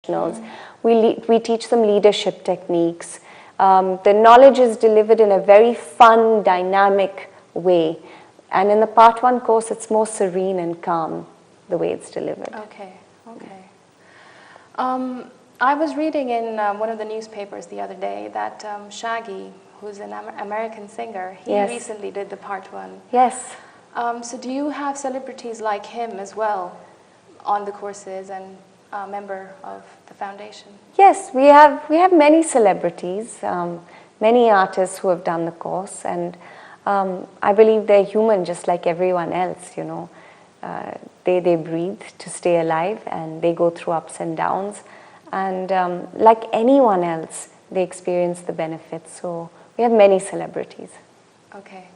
professionals. We teach them leadership techniques. The knowledge is delivered in a very fun, dynamic way. And in the Part 1 course, it's more serene and calm, the way it's delivered. Okay, okay. I was reading in one of the newspapers the other day that Shaggy, who's an American singer, he recently did the Part 1. Yes. So do you have celebrities like him as well on the courses and a member of the foundation? Yes, we have many celebrities, many artists who have done the course, and I believe they're human just like everyone else, you know. They breathe to stay alive, and they go through ups and downs, and like anyone else, they experience the benefits. So we have many celebrities. Okay.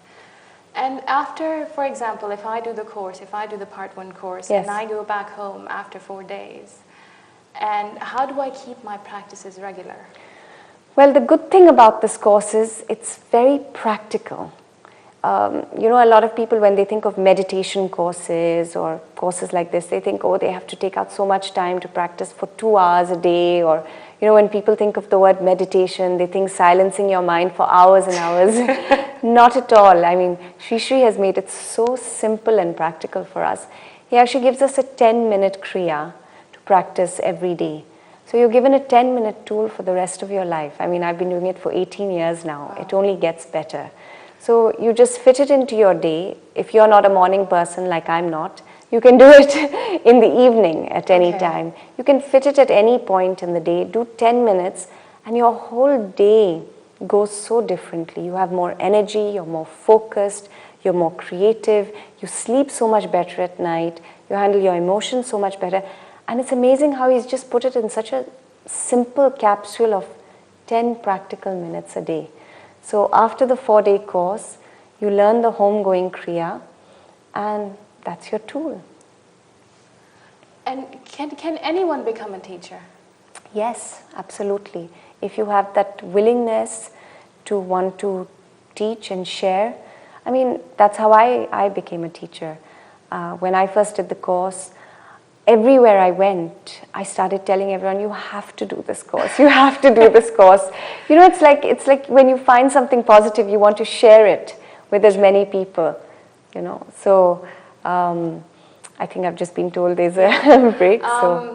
And after, for example, if I do the course, if I do the Part 1 course, and I go back home after 4 days, and how do I keep my practices regular? Well, the good thing about this course is it's very practical. You know, a lot of people, when they think of meditation courses or courses like this, they think, oh, they have to take out so much time to practice for 2 hours a day. Or, you know, when people think of the word meditation, they think silencing your mind for hours and hours. Not at all. I mean, Shri has made it so simple and practical for us. He actually gives us a 10-minute kriya to practice every day. So you're given a 10-minute tool for the rest of your life. I mean, I've been doing it for 18 years now. Wow. It only gets better. So you just fit it into your day. If you're not a morning person like I'm not, you can do it in the evening at any time. You can fit it at any point in the day. Do 10 minutes and your whole day goes so differently. You have more energy, you're more focused, you're more creative, you sleep so much better at night, you handle your emotions so much better. And it's amazing how he's just put it in such a simple capsule of 10 practical minutes a day. So after the 4-day course, you learn the home-going kriya, and that's your tool. And can anyone become a teacher? Yes, absolutely. If you have that willingness to want to teach and share. I mean, that's how I became a teacher. When I first did the course, everywhere I went, I started telling everyone, you have to do this course. You have to do this course. You know, it's like when you find something positive, you want to share it with as many people, you know. So I think I've just been told there's a break.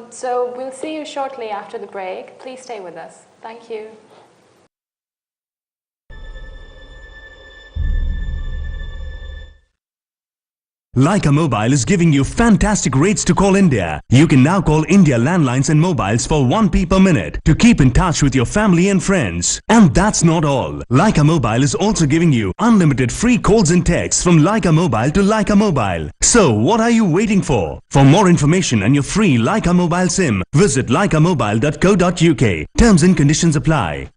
So we'll see you shortly after the break. Please stay with us. Thank you. Leica Mobile is giving you fantastic rates to call India. You can now call India landlines and mobiles for 1p per minute to keep in touch with your family and friends. And that's not all. Leica Mobile is also giving you unlimited free calls and texts from Leica Mobile to Leica Mobile. So what are you waiting for? For more information and your free Leica Mobile SIM, visit leicamobile.co.uk. Terms and conditions apply.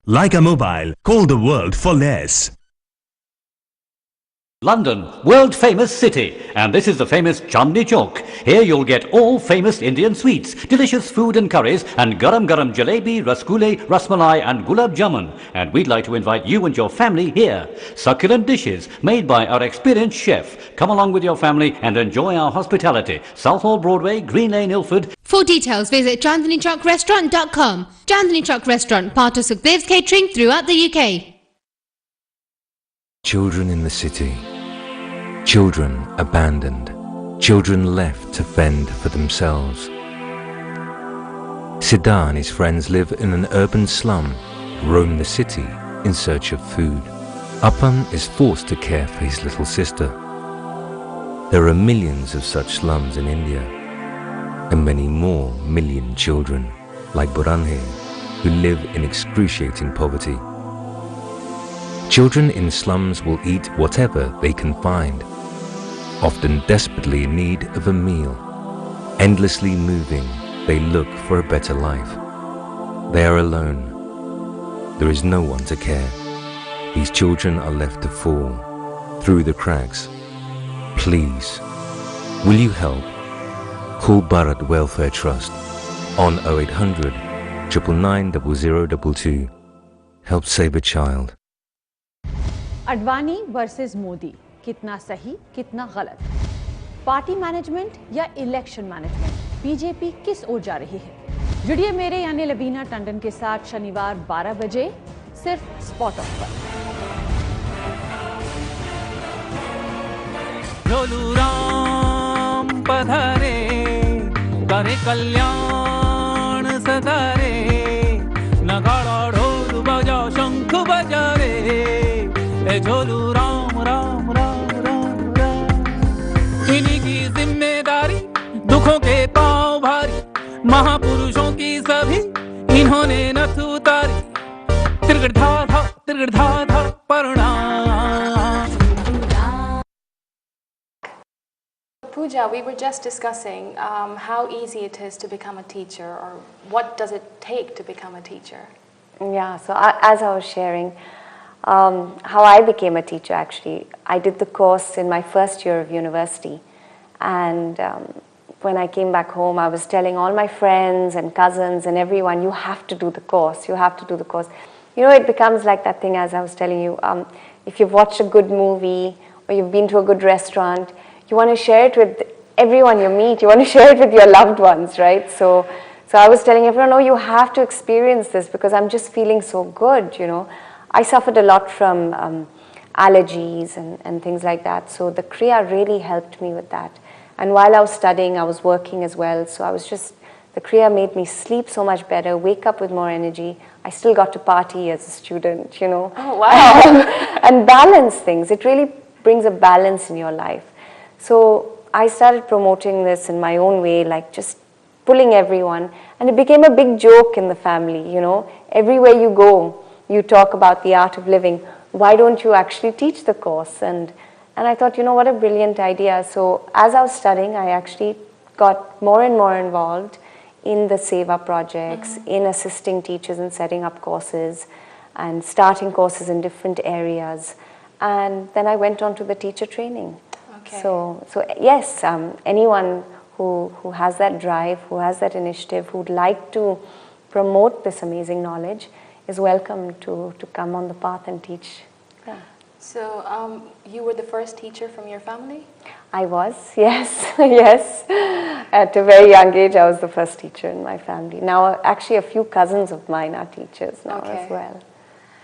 Leica Mobile. Call the world for less. London, world famous city, and this is the famous Chandni Chowk. Here you'll get all famous Indian sweets, delicious food and curries, and garam jalebi, rasgulle, rasmalai and gulab jamun. And we'd like to invite you and your family here. Succulent dishes made by our experienced chef. Come along with your family and enjoy our hospitality. Southall Broadway, Green Lane, Ilford. For details, visit chandnichowkrestaurant.com. Chandni Chowk Restaurant, part of Sukhdev's catering throughout the UK. Children in the city, children abandoned, children left to fend for themselves. Siddhar and his friends live in an urban slum, roam the city in search of food. Apan is forced to care for his little sister. There are millions of such slums in India, and many more million children like Burhanhe who live in excruciating poverty. Children in slums will eat whatever they can find, often desperately in need of a meal. Endlessly moving, they look for a better life. They are alone. There is no one to care. These children are left to fall through the cracks. Please, will you help? Call Bharat Welfare Trust on 0800 999 0022. Help save a child. Advani versus Modi, कितना सही कितना गलत, party management या election management? BJP किस ओर जा रही है। जुड़िए मेरे यानी लबीना टंडन के साथ शनिवार 12 बजे सिर्फ स्पॉट ऑफ पर। राम पधारे करे कल्याण सदारे नगाड़ा ढोल बजा शंख बजा रे ए झोलू राम राम राम राम राम। इन्हीं की जिम्मेदारी दुखों के पांव भारी महापुरुषों की सभी इन्होंने नथ उतारी तिरगड़ था प्रणाम। Puja, we were just discussing how easy it is to become a teacher, or what does it take to become a teacher? Yeah, so as I was sharing, how I became a teacher actually, I did the course in my first year of university, and when I came back home, I was telling all my friends and cousins and everyone, you have to do the course, you have to do the course. You know, it becomes like that thing as I was telling you, if you've watched a good movie or you've been to a good restaurant, you want to share it with everyone you meet, you want to share it with your loved ones, right? So I was telling everyone, oh, you have to experience this because I'm just feeling so good, you know. I suffered a lot from allergies and things like that, so the Kriya really helped me with that. And while I was studying, I was working as well, so I was just, the Kriya made me sleep so much better, wake up with more energy. I still got to party as a student, you know. Oh, wow. And balance things. It really brings a balance in your life. So I started promoting this in my own way, like just pulling everyone, and it became a big joke in the family, you know. Everywhere you go, you talk about the art of living. Why don't you actually teach the course? And I thought, you know, what a brilliant idea. So as I was studying, I actually got more and more involved in the Seva projects, in assisting teachers in setting up courses and starting courses in different areas. And then I went on to the teacher training. Okay. So yes, anyone who has that drive, who has that initiative, who would like to promote this amazing knowledge is welcome to come on the path and teach. Yeah. So you were the first teacher from your family? I was, yes, yes. At a very young age, I was the first teacher in my family. Now, actually, a few cousins of mine are teachers now as well.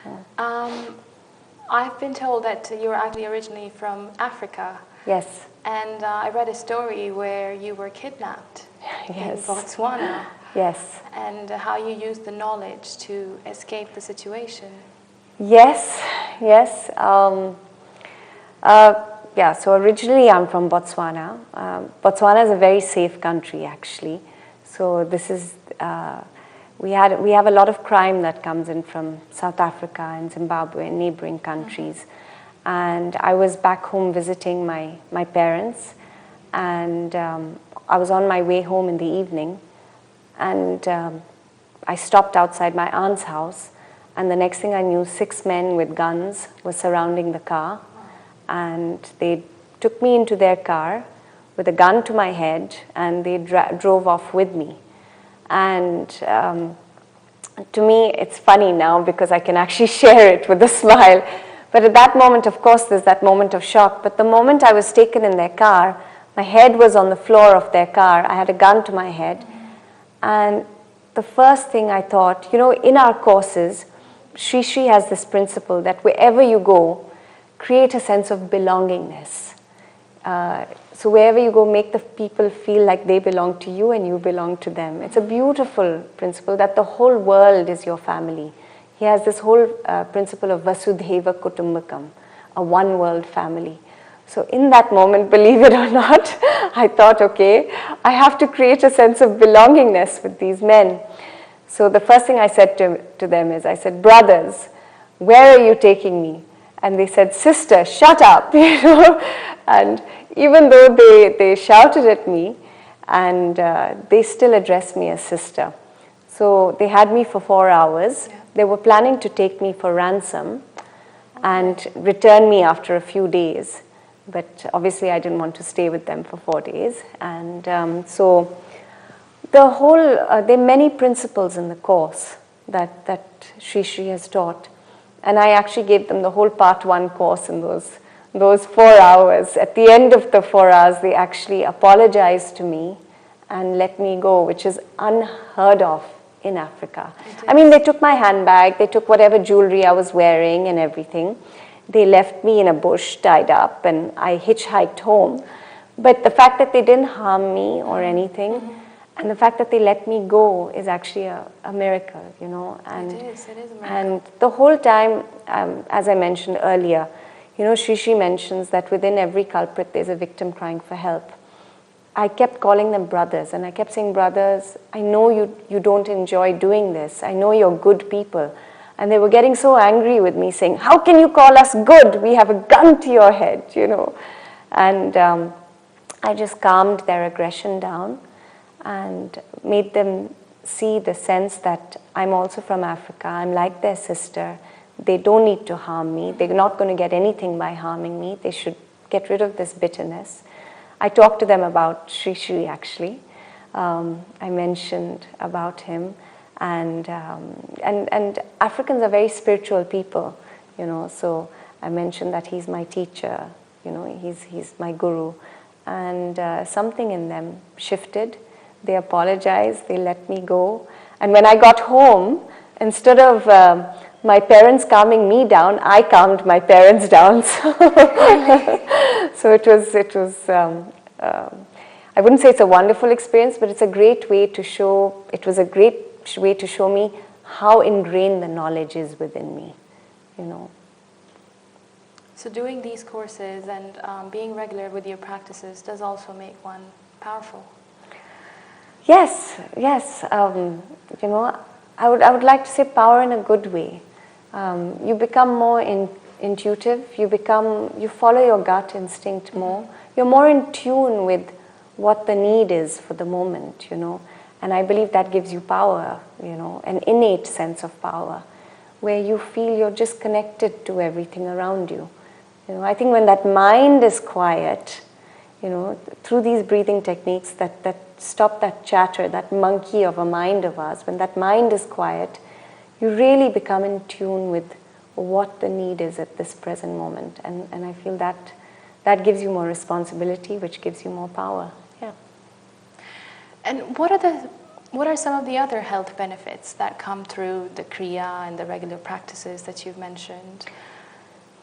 Yeah. I've been told that you're actually originally from Africa. Yes. And I read a story where you were kidnapped in Botswana. Yes. And how you used the knowledge to escape the situation. Yes, yes. Yeah, so originally I'm from Botswana. Botswana is a very safe country actually. So this is, we have a lot of crime that comes in from South Africa and Zimbabwe and neighboring countries. And I was back home visiting my parents, and I was on my way home in the evening, and I stopped outside my aunt's house, and the next thing I knew, 6 men with guns were surrounding the car, and they took me into their car with a gun to my head, and they drove off with me. And to me, it's funny now because I can actually share it with a smile. But at that moment, of course, there's that moment of shock. But the moment I was taken in their car, my head was on the floor of their car. I had a gun to my head. And the first thing I thought, you know, in our courses, Shri has this principle that wherever you go, create a sense of belongingness. So wherever you go, make the people feel like they belong to you and you belong to them. It's a beautiful principle that the whole world is your family. He has this whole principle of Vasudhaiva Kutumbakam, a one world family. So in that moment, believe it or not, I thought, okay, I have to create a sense of belongingness with these men. So the first thing I said to them is, I said, brothers, where are you taking me? And they said, sister, shut up, you know. And even though they shouted at me, and they still addressed me as sister. So they had me for 4 hours. Yeah. They were planning to take me for ransom and return me after a few days. But obviously I didn't want to stay with them for 4 days. And so the whole, there are many principles in the course that Shri has taught. And I actually gave them the whole part 1 course in those 4 hours. At the end of the 4 hours, they actually apologized to me and let me go, which is unheard of in Africa. I mean, they took my handbag, they took whatever jewelry I was wearing and everything. They left me in a bush tied up, and I hitchhiked home. But the fact that they didn't harm me or anything, and the fact that they let me go is actually a miracle, you know. And it is a miracle. And the whole time, as I mentioned earlier, you know, Shri mentions that within every culprit there's a victim crying for help. I kept calling them brothers, and I kept saying, brothers, I know you don't enjoy doing this. I know you're good people. And they were getting so angry with me, saying, how can you call us good? We have a gun to your head, you know. And I just calmed their aggression down and made them see the sense that I'm also from Africa. I'm like their sister. They don't need to harm me. They're not going to get anything by harming me. They should get rid of this bitterness. I talked to them about Shri actually. I mentioned about him. And Africans are very spiritual people, you know, so I mentioned that he's my teacher, you know, he's my guru. And something in them shifted. They apologized, they let me go. And when I got home, instead of my parents calming me down, I calmed my parents down. So it was I wouldn't say it's a wonderful experience, but it's a great way to show, it was a great way to show me how ingrained the knowledge is within me, you know. So doing these courses and being regular with your practices does also make one powerful. Yes. You know, I would like to say power in a good way. You become more intuitive. You follow your gut instinct more. You're more in tune with what the need is for the moment, you know. And I believe that gives you power, you know, an innate sense of power, where you feel you're just connected to everything around you. You know, I think when that mind is quiet, you know, through these breathing techniques that stop that chatter, that monkey of a mind of ours, when that mind is quiet, you really become in tune with what the need is at this present moment. And I feel that gives you more responsibility, which gives you more power. Yeah. And what are some of the other health benefits that come through the Kriya and the regular practices that you've mentioned?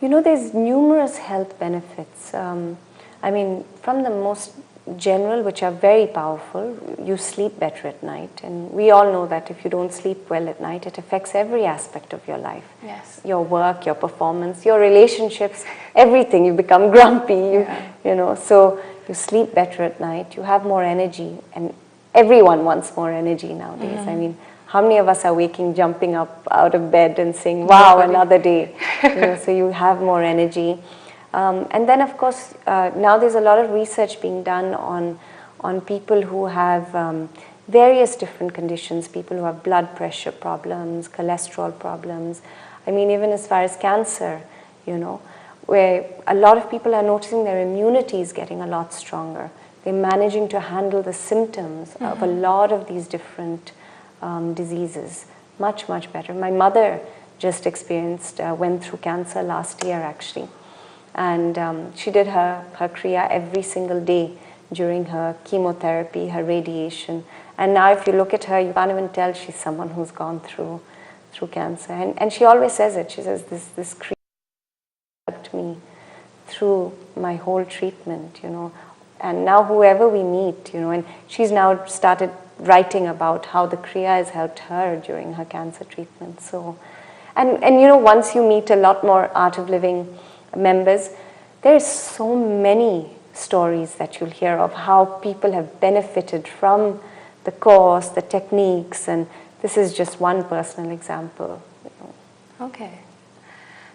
You know, there's numerous health benefits. I mean, from the most general, which are very powerful, you sleep better at night. And we all know that if you don't sleep well at night, it affects every aspect of your life. Yes. Your work, your performance, your relationships, everything. You become grumpy, you know. So you sleep better at night, you have more energy. And everyone wants more energy nowadays. I mean, how many of us are waking, jumping up out of bed and saying, wow, another day. You know, so you have more energy. And then, of course, now there's a lot of research being done on people who have various different conditions, people who have blood pressure problems, cholesterol problems. I mean, even as far as cancer, you know, where a lot of people are noticing their immunity is getting a lot stronger. They're managing to handle the symptoms of a lot of these different diseases much, much better. My mother just went through cancer last year, actually. And she did her Kriya every single day during her chemotherapy, her radiation. And now if you look at her, you can't even tell she's someone who's gone through cancer. And she always says it. She says, this Kriya helped me through my whole treatment, you know. And now whoever we meet, you know, and she's now started writing about how the Kriya has helped her during her cancer treatment. So, and you know, once you meet a lot more Art of Living members, there's so many stories that you'll hear of how people have benefited from the course, the techniques, and this is just one personal example. You know. Okay.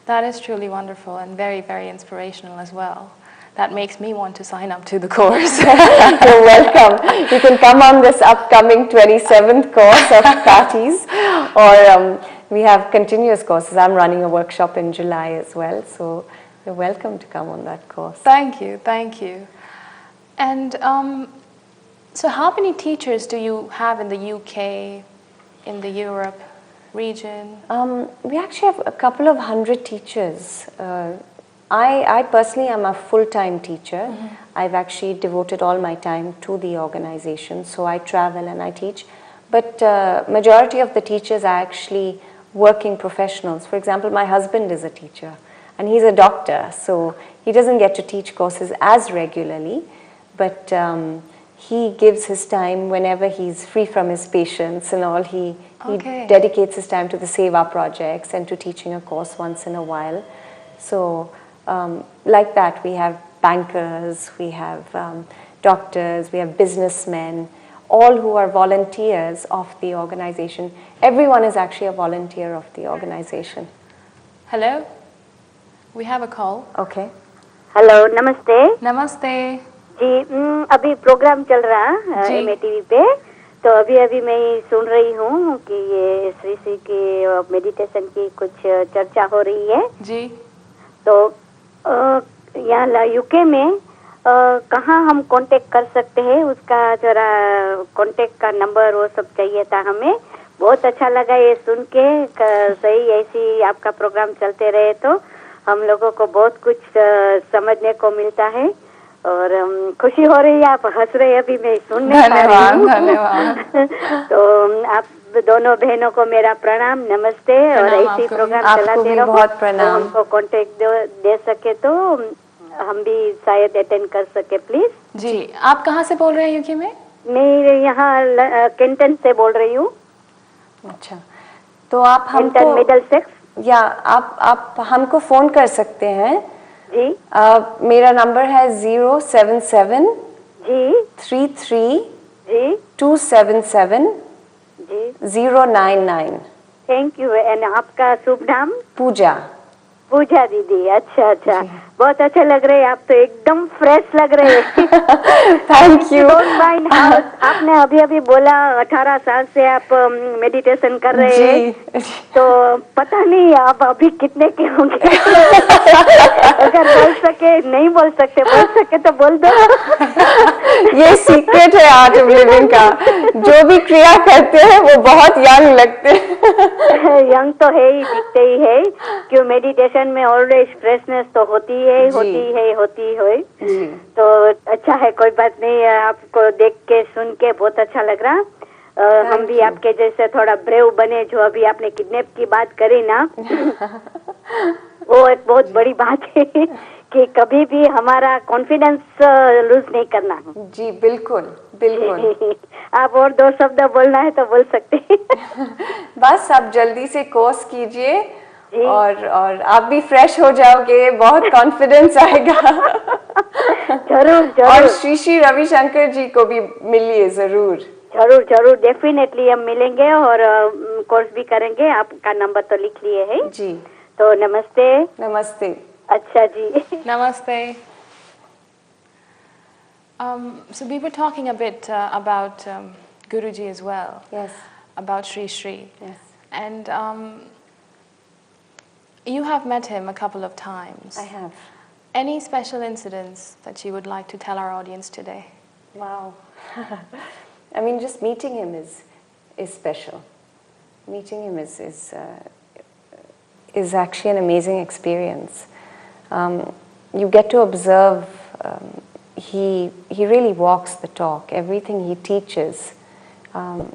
That is truly wonderful and very, very inspirational as well. That makes me want to sign up to the course. You're welcome. You can come on this upcoming 27th course of Kati's, or we have continuous courses. I'm running a workshop in July as well, so you're welcome to come on that course. Thank you. And so how many teachers do you have in the UK, in the Europe region? We actually have a couple of hundred teachers I personally am a full-time teacher. I've actually devoted all my time to the organization, so I travel and I teach. But majority of the teachers are actually working professionals. For example, my husband is a teacher and he's a doctor, so he doesn't get to teach courses as regularly, but he gives his time whenever he's free from his patients and all. He dedicates his time to the Seva projects and to teaching a course once in a while. So like that, we have bankers, we have doctors, we have businessmen, all who are volunteers of the organization. Everyone is actually a volunteer of the organization. Hello? We have a call. Okay. Hello, नमस्ते। नमस्ते जी, अभी programme चल रहा है MATV पे, तो अभी मैं सुन रही हूँ कि ये श्री श्री की मेडिटेशन की कुछ चर्चा हो रही है जी। तो यहाँ यूके में कहाँ हम कांटेक्ट कर सकते हैं, उसका जरा कांटेक्ट का नंबर वो सब चाहिए था हमें। बहुत अच्छा लगा ये सुन के, सही ऐसी आपका प्रोग्राम चलते रहे तो हम लोगों को बहुत कुछ समझने को मिलता है और खुशी हो रही है। आप हंस रहे अभी मैं सुनने पा रही हूँ। धन्यवाद। तो आप दोनों बहनों को मेरा प्रणाम, नमस्ते और ऐसी प्रोग्राम चलाते रहो। बहुत प्रणाम। हमको कांटेक्ट दे सके तो हम भी शायद अटेंड कर सके, प्लीज। जी, आप कहाँ से बोल रहे हैं यूके में? मैं यहाँ केंटन से बोल रही हूँ। अच्छा, तो आप हमको मिडल सेक्स या आप हमको फोन कर सकते हैं जी। मेरा नंबर है 077 जी 33 जी 277 जी 099। Thank you. एंड आपका शुभ नाम? पूजा। पूजा दीदी, अच्छा अच्छा, बहुत अच्छे लग रहे हैं आप तो, एकदम फ्रेश लग रहे हैं। Thank you. आपने अभी बोला 18 साल से आप मेडिटेशन कर रहे हैं, तो पता नहीं आप अभी कितने के होंगे। अगर बोल सके, नहीं बोल सकते, बोल सके तो बोल दो। ये सीक्रेट है आर्ट ऑफ लिविंग का, जो भी क्रिया करते हैं वो बहुत यंग लगते हैं। यंग तो है ही, दिखते ही है, क्यों मेडिटेशन में ऑलवेज फ्रेशनेस तो होती है। तो अच्छा है, कोई बात नहीं, आपको देख के सुन के बहुत अच्छा लग रहा। हम भी आपके जैसे थोड़ा ब्रेव बने, जो अभी आपने किडनैप की बात करी ना, वो एक बहुत बड़ी बात है कि कभी भी हमारा कॉन्फिडेंस लूज नहीं करना। जी बिल्कुल बिल्कुल। आप और 2 शब्द बोलना है तो बोल सकते हैं। बस आप जल्दी से कोर्स कीजिए और आप भी फ्रेश हो जाओगे, बहुत कॉन्फिडेंस आएगा। जरूर। और श्री श्री रविशंकर जी को भी मिलिए जरूर। जरूर डेफिनेटली हम मिलेंगे और कोर्स भी करेंगे। आपका नंबर तो लिख लिए है जी। तो नमस्ते। नमस्ते। अच्छा जी। Namaste. So we were talking a bit about Guruji as well. Yes. About Sri Sri. Yes. And you have met him a couple of times. I have. Any special incidents that you would like to tell our audience today? Wow. I mean, just meeting him is special. Meeting him is actually an amazing experience. You get to observe. He really walks the talk. Everything he teaches,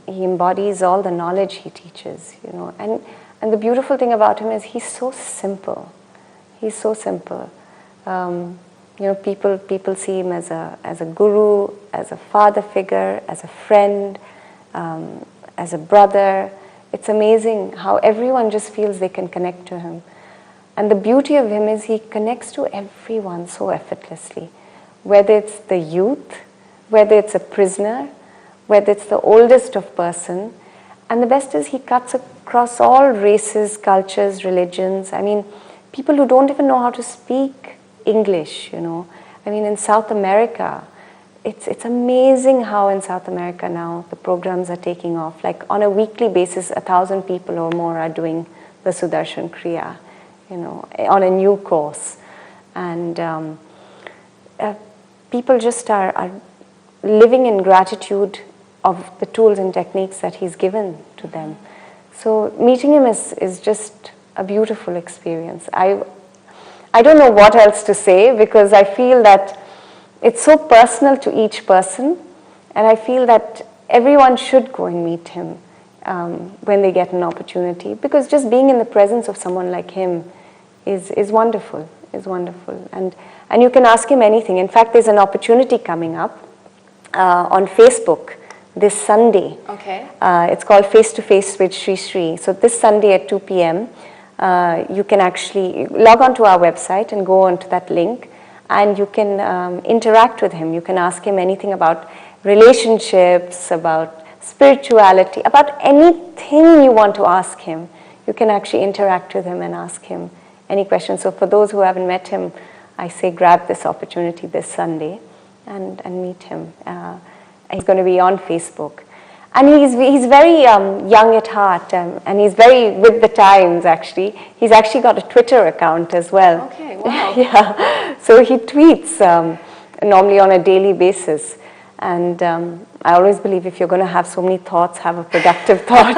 he embodies all the knowledge he teaches. You know, and the beautiful thing about him is he's so simple. He's so simple. You know, people see him as a guru, as a father figure, as a friend, as a brother. It's amazing how everyone just feels they can connect to him. And the beauty of him is he connects to everyone so effortlessly. Whether it's the youth, whether it's a prisoner, whether it's the oldest of person. And the best is he cuts across all races, cultures, religions. I mean, people who don't even know how to speak English, you know. I mean, in South America, it's amazing how in South America now the programs are taking off. Like on a weekly basis, 1,000 people or more are doing the Sudarshan Kriya, you know, on a new course. And people just are living in gratitude of the tools and techniques that he's given to them. So meeting him is just a beautiful experience. I don't know what else to say, because I feel that it's so personal to each person, and I feel that everyone should go and meet him when they get an opportunity, because just being in the presence of someone like him is wonderful, and you can ask him anything. In fact, there's an opportunity coming up on Facebook this Sunday. Okay. It's called Face to Face with Sri Sri. So this Sunday at 2 p.m. You can actually log on to our website and go onto that link, and you can interact with him. You can ask him anything about relationships, about spirituality, about anything you want to ask him. You can actually interact with him and ask him any questions. So for those who haven't met him, I say grab this opportunity this Sunday and meet him. He's going to be on Facebook. And he's very young at heart, and he's very with the times, actually. He's actually got a Twitter account as well. Okay, wow. Yeah, so he tweets normally on a daily basis. And I always believe if you're going to have so many thoughts, have a productive thought.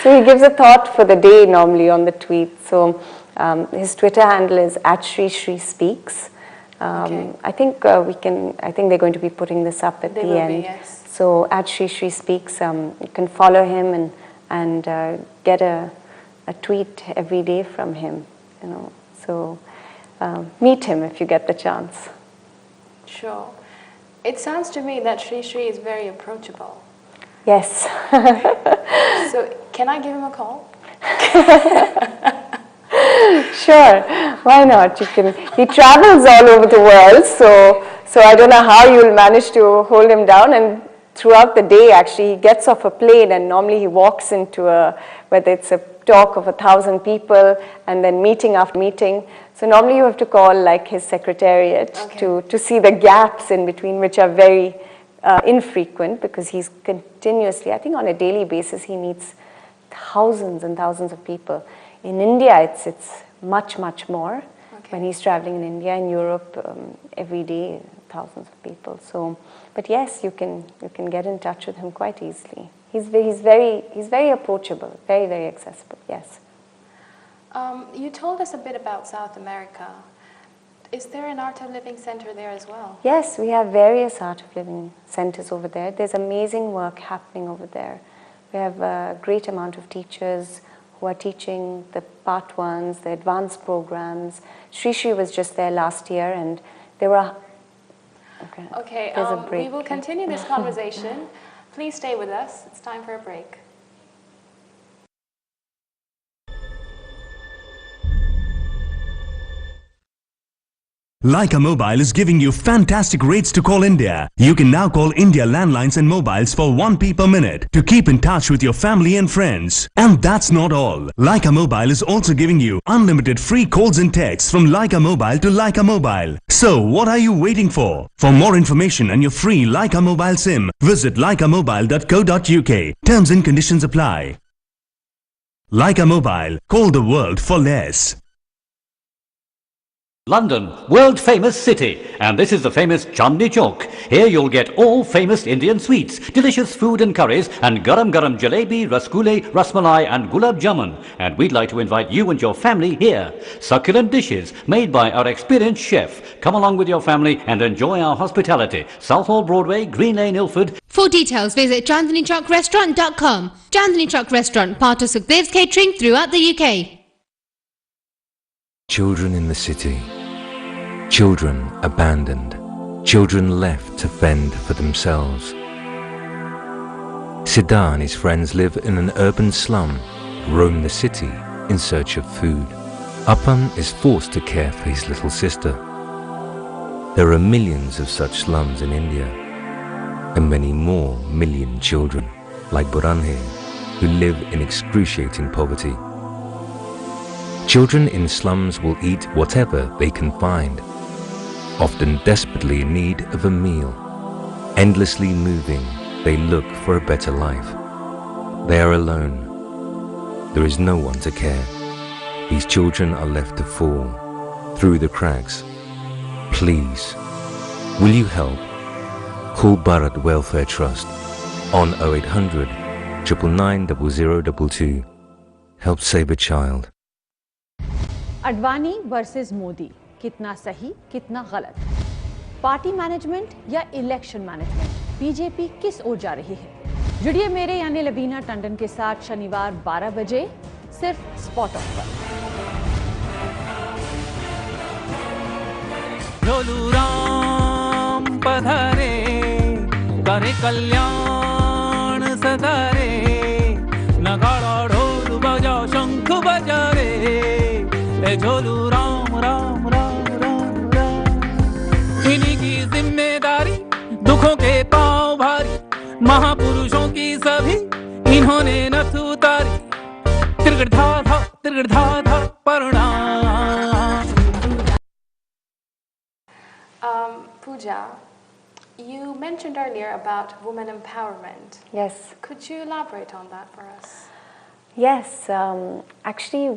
So he gives a thought for the day normally on the tweet. So his Twitter handle is @ShriShriSpeaks. Okay. I think they're going to be putting this up at the end. Yes. So @ShriShriSpeaks, you can follow him and get a tweet every day from him. So meet him if you get the chance. Sure. It sounds to me that Sri Sri is very approachable. Yes. So can I give him a call? Sure, why not? He travels all over the world, so I don't know how you'll manage to hold him down. And throughout the day, actually, he gets off a plane, and normally he walks into whether it's a talk of 1,000 people, and then meeting after meeting. So normally you have to call like his secretariat to see the gaps in between, which are very infrequent, because he's continuously, I think on a daily basis, he meets thousands and thousands of people. In India, it's much, much more. When he's traveling in India and Europe, every day, thousands of people. So, but yes, you can get in touch with him quite easily. He's very approachable, very, very accessible. Yes. You told us a bit about South America. Is there an Art of Living center there as well? Yes, we have various Art of Living centers over there. There's amazing work happening over there. We have a great amount of teachers who are teaching the part ones, the advanced programs. Sri Sri was just there last year, and there were... Okay, there's a break. We will continue this conversation. Please stay with us. It's time for a break. Leica Mobile is giving you fantastic rates to call India. You can now call India landlines and mobiles for 1p per minute to keep in touch with your family and friends. And that's not all. Leica Mobile is also giving you unlimited free calls and texts from Leica Mobile to Leica Mobile. So what are you waiting for? For more information and your free Leica Mobile SIM, visit leicamobile.co.uk. Terms and conditions apply. Leica Mobile. Call the world for less. London, world famous city, and this is the famous Chandni Chowk. Here you'll get all famous Indian sweets, delicious food and curries, and garam garam jalebi, rasgule, rasmalai and gulab jamun. And we'd like to invite you and your family here. Succulent dishes made by our experienced chef. Come along with your family and enjoy our hospitality. Southall Broadway, Green Lane, Ilford. For details, visit ChandniChowkRestaurant.com. Chandni Chowk Restaurant, part of Sukhdev's catering throughout the UK. Children in the city. Children abandoned, children left to fend for themselves. Siddhar and his friends live in an urban slum, roam the city in search of food. Apan is forced to care for his little sister. There are millions of such slums in India, and many more million children, like Buranhe, who live in excruciating poverty. Children in slums will eat whatever they can find, often desperately in need of a meal. Endlessly moving, they look for a better life. They are alone. There is no one to care. These children are left to fall through the cracks. Please, will you help? Call Bharat Welfare Trust on 0800 999 0022. Help save a child. Advani versus Modi, कितना सही कितना गलत? Party management या election management, BJP किस ओर जा रही है? जुड़िए मेरे यानी लबीना टंडन के साथ शनिवार 12 बजे सिर्फ स्पॉट ऑफ पर। झोलू राम पधारे, करे कल्याण सदारे, नगाड़ा ढोल बजाओ शंख बजा रे, ए झोलू राम राम राम राम राम। इन्हीं की जिम्मेदारी, दुखों के पांव भारी, महापुरुषों की सभी इन्होंने नथ उतारी, तिरगड़ धा धा प्रणाम। Puja, you mentioned earlier about women empowerment. Yes. Could you elaborate on that for us? Yes, actually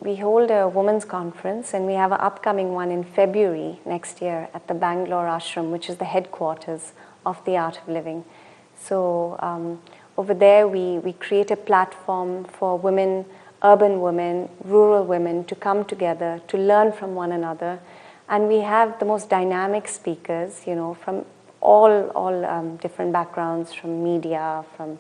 we hold a women's conference, and we have an upcoming one in February next year at the Bangalore Ashram, which is the headquarters of the Art of Living. So over there we create a platform for women, urban women, rural women to come together, to learn from one another. And we have the most dynamic speakers, you know, from all different backgrounds, from media, from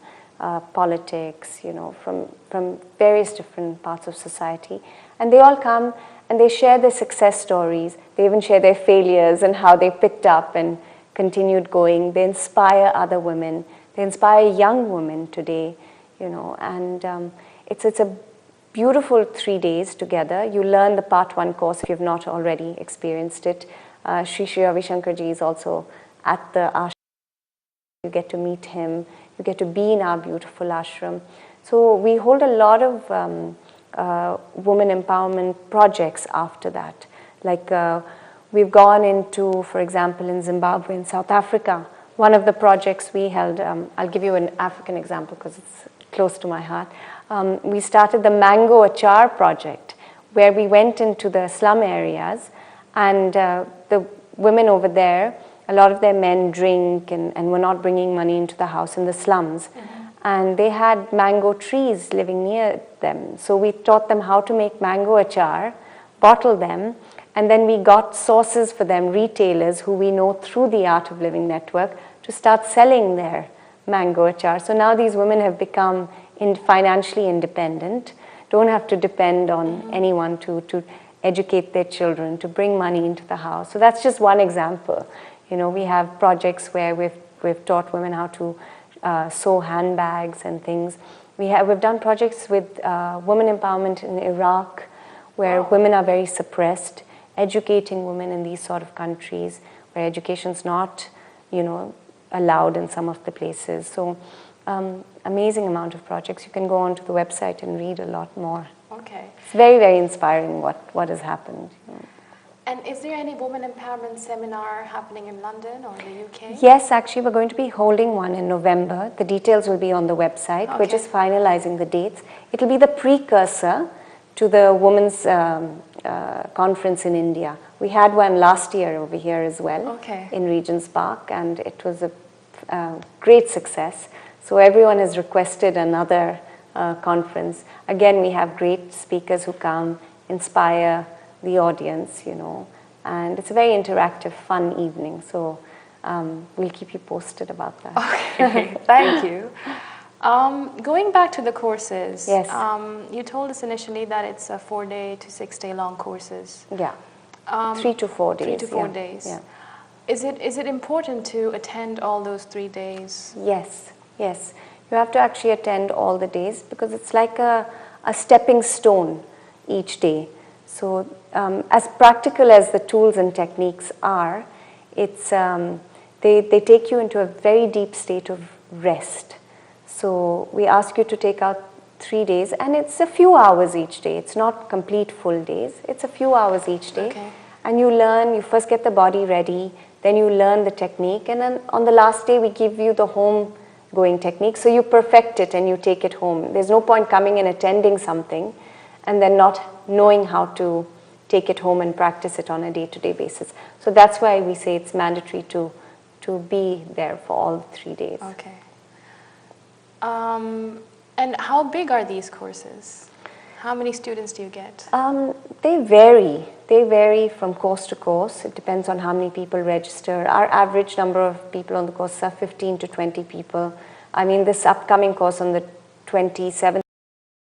politics, you know, from various different parts of society. And they all come and they share their success stories. They even share their failures and how they picked up and continued going. They inspire other women. They inspire young women today, you know, and it's a beautiful 3 days together. You learn the part 1 course if you've not already experienced it. Shri Ravi Shankarji is also at the ashram. You get to meet him. You get to be in our beautiful ashram. So we hold a lot of women empowerment projects after that. Like we've gone into, for example, in Zimbabwe and South Africa, one of the projects we held, I'll give you an African example because it's close to my heart. We started the Mango Achar project, where we went into the slum areas, and the women over there, a lot of their men drink and were not bringing money into the house in the slums. And they had mango trees living near them. So we taught them how to make mango achar, bottle them, and then we got sources for them, retailers who we know through the Art of Living network, to start selling their mango achar. So now these women have become financially independent, don't have to depend on anyone to educate their children, to bring money into the house. So that's just one example. You know, we have projects where we've taught women how to sew handbags and things. We've done projects with women empowerment in Iraq, where women are very suppressed, educating women in these sort of countries where education's not, you know, allowed in some of the places. So amazing amount of projects. You can go onto the website and read a lot more. Okay. It's very, very inspiring what has happened. You know. And is there any women empowerment seminar happening in London or in the UK? Yes, actually we're going to be holding one in November. The details will be on the website. Okay. We're just finalizing the dates. It'll be the precursor to the women's conference in India. We had one last year over here as well, okay, in Regent's Park, and it was a great success. So everyone has requested another conference. Again, we have great speakers who come, inspire the audience, you know, and it's a very interactive, fun evening. So we'll keep you posted about that. Okay, thank you. Going back to the courses, yes, you told us initially that it's a 4-day to 6-day long courses. Yeah, 3 to 4 days. 3 to 4 days. Yeah. Is it important to attend all those 3 days? Yes, yes. You have to actually attend all the days because it's like a stepping stone each day. So as practical as the tools and techniques are, it's they take you into a very deep state of rest. So we ask you to take out 3 days, and it's a few hours each day. It's not complete full days. It's a few hours each day. Okay. And you learn, you first get the body ready, then you learn the technique, and then on the last day we give you the home going technique. So you perfect it and you take it home. There's no point coming and attending something and then not knowing how to take it home and practice it on a day-to-day basis. So that's why we say it's mandatory to be there for all 3 days. Okay. And how big are these courses? How many students do you get? They vary. They vary from course to course. It depends on how many people register. Our average number of people on the course are 15 to 20 people. I mean, this upcoming course on the 27th